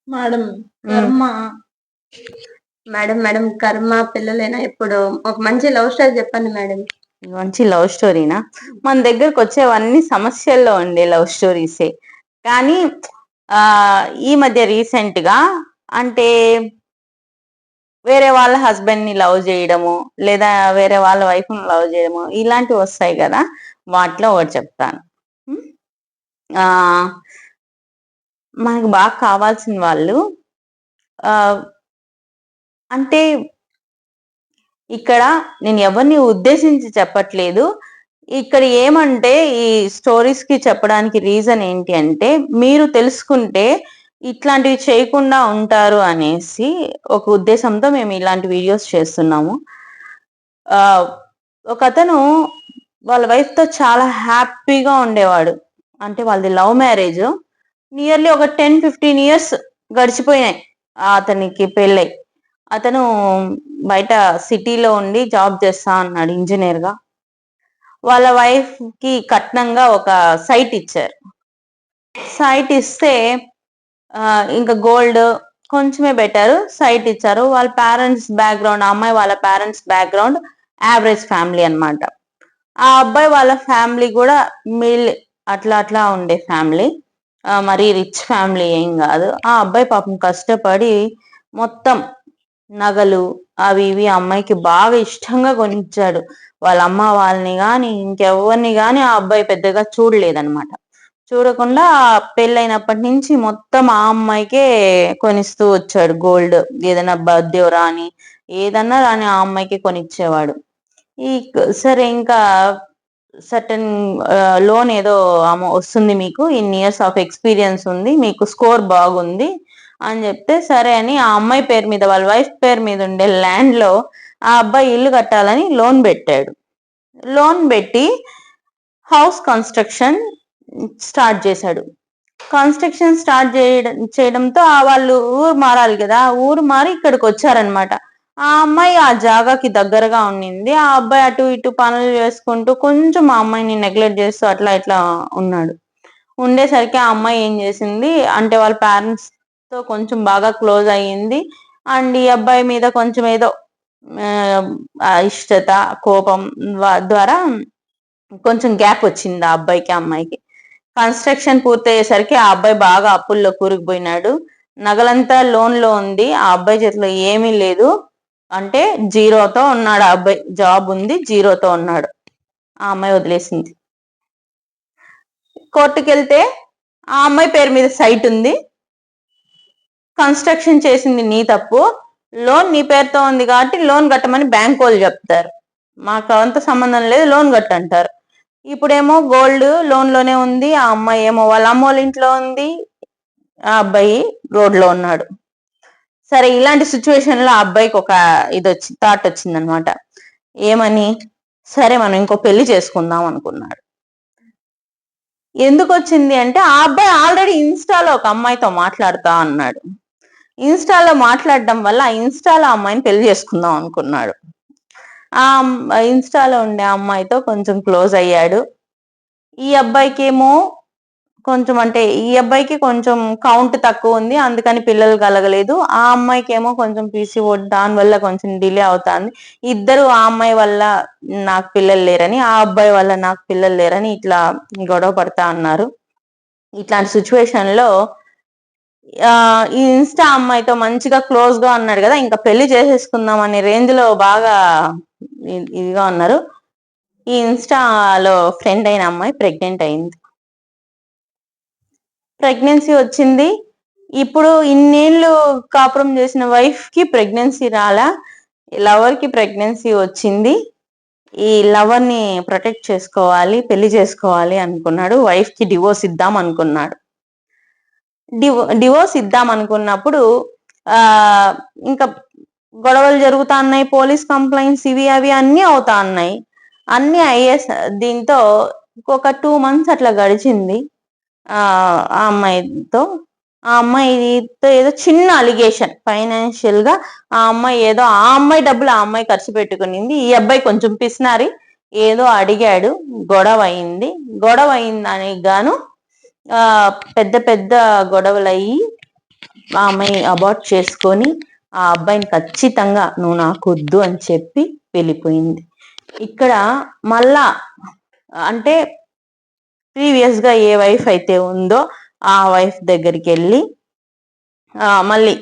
Madam ఉమ్, కర్మ madam madam కర్మ పిల్లలైనా ఇప్పుడు ఒక మంచి లవ్ స్టోరీ చెప్పండి మేడం. మంచి లవ్ స్టోరీనా? మన దగ్గరకు వచ్చేవన్నీ సమస్యల్లో ఉండే లవ్ స్టోరీసే. కానీ ఆ ఈ మధ్య రీసెంట్ గా అంటే వేరే వాళ్ళ హస్బెండ్ ని లవ్ చేయడము, లేదా వేరే వాళ్ళ వైఫ్ ని లవ్ చేయడము, ఇలాంటివి వస్తాయి కదా. వాటిలో ఒకటి చెప్తాను. ఉమ్, ఆ మనకు బాగా కావాల్సిన వాళ్ళు ఆ అంటే ఇక్కడ నేను ఎవరిని ఉద్దేశించి చెప్పట్లేదు. ఇక్కడ ఏమంటే ఈ స్టోరీస్ కి చెప్పడానికి రీజన్ ఏంటి అంటే, మీరు తెలుసుకుంటే ఇట్లాంటివి చేయకుండా ఉంటారు అనేసి ఒక ఉద్దేశంతో మేము ఇలాంటి వీడియోస్ చేస్తున్నాము. ఆ ఒక అతను వాళ్ళ వైఫ్ తో చాలా హ్యాపీగా ఉండేవాడు. అంటే వాళ్ళది లవ్ మ్యారేజ్. నియర్లీ ఒక 10-15 years గడిచిపోయినాయి అతనికి పెళ్ళై. అతను బయట సిటీలో ఉండి జాబ్ చేస్తా అన్నాడు ఇంజనీర్ గా. వాళ్ళ వైఫ్ కి కట్నంగా ఒక సైట్ ఇచ్చారు. సైట్ ఇస్తే ఇంకా గోల్డ్ కొంచెమే బెటర్ సైట్ ఇచ్చారు. వాళ్ళ పేరెంట్స్ బ్యాక్గ్రౌండ్, అమ్మాయి వాళ్ళ పేరెంట్స్ బ్యాక్గ్రౌండ్ యావరేజ్ ఫ్యామిలీ అన్నమాట. ఆ అబ్బాయి వాళ్ళ ఫ్యామిలీ కూడా మిల్ అట్లా అట్లా ఉండే ఫ్యామిలీ, మరీ రిచ్ ఫ్యామిలీ ఏం కాదు. ఆ అబ్బాయి పాపం కష్టపడి మొత్తం నగలు అవి ఇవి అమ్మాయికి బాగా ఇష్టంగా కొనిచ్చాడు. వాళ్ళ అమ్మ వాళ్ళని గాని ఇంకెవరిని గాని ఆ అబ్బాయి పెద్దగా చూడలేదన్నమాట. చూడకుండా పెళ్ళైనప్పటి నుంచి మొత్తం ఆ అమ్మాయికే కొనిస్తూ వచ్చాడు గోల్డ్. ఏదైనా బర్త్డే రాని ఏదన్నా రాని ఆ అమ్మాయికే కొనిచ్చేవాడు. ఈ సరే ఇంకా సర్టన్ లోన్ ఏదో వస్తుంది, మీకు ఇన్ ఇయర్స్ ఆఫ్ ఎక్స్పీరియన్స్ ఉంది, మీకు స్కోర్ బాగుంది అని చెప్తే సరే అని ఆ అమ్మాయి పేరు మీద వాళ్ళ వైఫ్ పేరు మీద ఉండే ల్యాండ్ లో ఆ అబ్బాయి ఇల్లు కట్టాలని లోన్ పెట్టాడు. లోన్ పెట్టి హౌస్ కన్స్ట్రక్షన్ స్టార్ట్ చేశాడు. కన్స్ట్రక్షన్ స్టార్ట్ చేయడంతో వాళ్ళు ఊరు మారాలి కదా, ఊరు మారి ఇక్కడికి వచ్చారనమాట. ఆ అమ్మాయి ఆ జాగాకి దగ్గరగా ఉండింది. ఆ అబ్బాయి అటు ఇటు పనులు చేసుకుంటూ కొంచెం ఆ అమ్మాయిని నెగ్లెక్ట్ చేస్తూ అట్లా ఇట్లా ఉన్నాడు. ఉండేసరికి ఆ అమ్మాయి ఏం చేసింది అంటే వాళ్ళ పేరెంట్స్ తో కొంచెం బాగా క్లోజ్ అయ్యింది. అండ్ ఈ అబ్బాయి మీద కొంచెం ఏదో ఇష్టత కోపం ద్వారా కొంచెం గ్యాప్ వచ్చింది ఆ అబ్బాయికి అమ్మాయికి. కన్స్ట్రక్షన్ పూర్తయ్యేసరికి ఆ అబ్బాయి బాగా అప్పుల్లో కూరుకుపోయినాడు. నగలంతా లోన్ లో ఉంది. ఆ అబ్బాయి చేతిలో ఏమీ లేదు. అంటే జీరోతో ఉన్నాడు ఆ అబ్బాయి. జాబ్ ఉంది, జీరోతో ఉన్నాడు. ఆ అమ్మాయి వదిలేసింది. కోర్టుకి వెళ్తే ఆ అమ్మాయి పేరు మీద సైట్ ఉంది, కన్స్ట్రక్షన్ చేసింది నీ తప్పు, లోన్ నీ పేరుతో ఉంది కాబట్టి లోన్ కట్టమని బ్యాంక్ వాళ్ళు చెప్తారు. మాకు అవంత సంబంధం లేదు, లోన్ కట్టంటారు. ఇప్పుడేమో గోల్డ్ లోన్ లోనే ఉంది, ఆ అమ్మాయి ఏమో వాళ్ళ అమ్మ వాళ్ళ ఇంట్లో ఉంది, ఆ అబ్బాయి రోడ్ లో ఉన్నాడు. సరే ఇలాంటి సిచ్యువేషన్ లో ఆ అబ్బాయికి ఒక థాట్ వచ్చింది అనమాట. ఏమని, సరే మనం ఇంకో పెళ్లి చేసుకుందాం అనుకున్నాడు. ఎందుకు వచ్చింది అంటే ఆ అబ్బాయి ఆల్రెడీ ఇన్స్టాలో ఒక అమ్మాయితో మాట్లాడుతా అన్నాడు. ఇన్స్టాలో మాట్లాడడం వల్ల ఆ ఇన్స్టాలో అమ్మాయిని పెళ్లి చేసుకుందాం అనుకున్నాడు. ఆ ఇన్స్టాలో ఉండే అమ్మాయితో కొంచెం క్లోజ్ అయ్యాడు. ఈ అబ్బాయికి ఏమో కొంచెం అంటే ఈ అబ్బాయికి కొంచెం కౌంట్ తక్కువ ఉంది, అందుకని పిల్లలు కలగలేదు. ఆ అమ్మాయికి ఏమో కొంచెం పీసీఓడి, దాని వల్ల కొంచెం డిలే అవుతుంది. ఇద్దరు ఆ అమ్మాయి వల్ల నాకు పిల్లలు లేరని, ఆ అబ్బాయి వల్ల నాకు పిల్లలు లేరని ఇట్లా గొడవ పడతా అన్నారు. ఇట్లాంటి సిచ్యువేషన్ లో ఈ ఇన్స్టా అమ్మాయితో మంచిగా క్లోజ్ గా ఉన్నాడు కదా, ఇంకా పెళ్లి చేసేసుకుందాం అనే రేంజ్ లో బాగా ఇదిగా ఉన్నారు. ఈ ఇన్స్టాలో ఫ్రెండ్ అయిన అమ్మాయి ప్రెగ్నెంట్ అయింది. ప్రెగ్నెన్సీ వచ్చింది. ఇప్పుడు ఇన్నేళ్ళు కాపురం చేసిన వైఫ్ కి ప్రెగ్నెన్సీ రాలా, లవర్ కి ప్రెగ్నెన్సీ వచ్చింది. ఈ లవర్ ని ప్రొటెక్ట్ చేసుకోవాలి, పెళ్లి చేసుకోవాలి అనుకున్నాడు. వైఫ్ కి డివోర్స్ ఇద్దాం అనుకున్నాడు. డివోర్స్ ఇద్దాం అనుకున్నప్పుడు ఇంకా గొడవలు జరుగుతా ఉన్నాయి, పోలీస్ కంప్లైంట్స్ ఇవి అవి అన్నీ అవుతా ఉన్నాయి. అన్ని అయ్యే దీంతో ఒక 2 months అట్లా గడిచింది. ఆ అమ్మాయితో ఆ అమ్మాయితో ఏదో చిన్న అలిగేషన్, ఫైనాన్షియల్ గా ఆ అమ్మాయి ఏదో ఆ అమ్మాయి డబ్బులు ఆ అమ్మాయి ఖర్చు పెట్టుకునింది. ఈ అబ్బాయి కొంచెం పిసినారి ఏదో అడిగాడు, గొడవ అయింది. గొడవ అయిందానికి గాను పెద్ద పెద్ద గొడవలు అయ్యి ఆ అమ్మాయి అబార్ట్ చేసుకొని ఆ అబ్బాయిని ఖచ్చితంగా నువ్వు నాకు వద్దు అని చెప్పి వెళ్ళిపోయింది. ఇక్కడ మళ్ళా అంటే ప్రీవియస్ గా ఏ వైఫ్ అయితే ఉందో ఆ వైఫ్ దగ్గరికి వెళ్ళి మళ్ళీ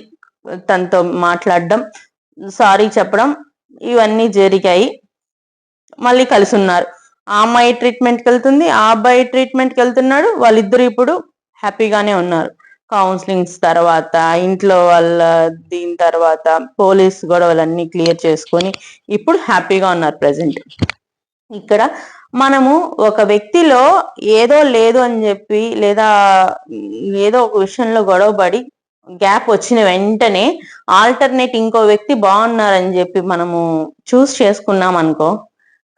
తనతో మాట్లాడడం, సారీ చెప్పడం ఇవన్నీ జరిగాయి. మళ్ళీ కలిసి ఉన్నారు. ఆ అమ్మాయి ట్రీట్మెంట్కి వెళ్తుంది, ఆ అబ్బాయి ట్రీట్మెంట్కి వెళ్తున్నాడు. వాళ్ళిద్దరు ఇప్పుడు హ్యాపీగానే ఉన్నారు. కౌన్సిలింగ్స్ తర్వాత, ఇంట్లో వాళ్ళ దీని తర్వాత, పోలీస్ గొడవలన్నీ క్లియర్ చేసుకొని ఇప్పుడు హ్యాపీగా ఉన్నారు ప్రజెంట్. ఇక్కడ మనము ఒక వ్యక్తిలో ఏదో లేదు అని చెప్పి లేదా ఏదో ఒక విషయంలో గొడవపడి గ్యాప్ వచ్చిన వెంటనే ఆల్టర్నేట్ ఇంకో వ్యక్తి బాగున్నారని చెప్పి మనము చూస్ చేసుకున్నాం అనుకో,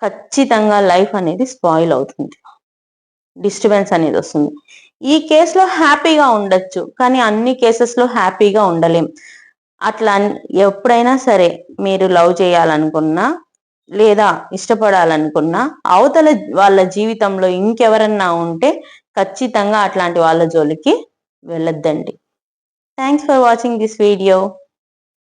ఖచ్చితంగా లైఫ్ అనేది స్పాయిల్ అవుతుంది, డిస్టర్బెన్స్ అనేది వస్తుంది. ఈ కేసులో హ్యాపీగా ఉండొచ్చు, కానీ అన్ని కేసెస్లో హ్యాపీగా ఉండలేం. అట్లా ఎప్పుడైనా సరే మీరు లవ్ చేయాలనుకున్నా లేదా ఇష్టపడాలనుకున్నా అవతల వాళ్ళ జీవితంలో ఇంకెవరన్నా ఉంటే ఖచ్చితంగా అట్లాంటి వాళ్ళ జోలికి వెళ్ళొద్దండి. Thanks for watching this video.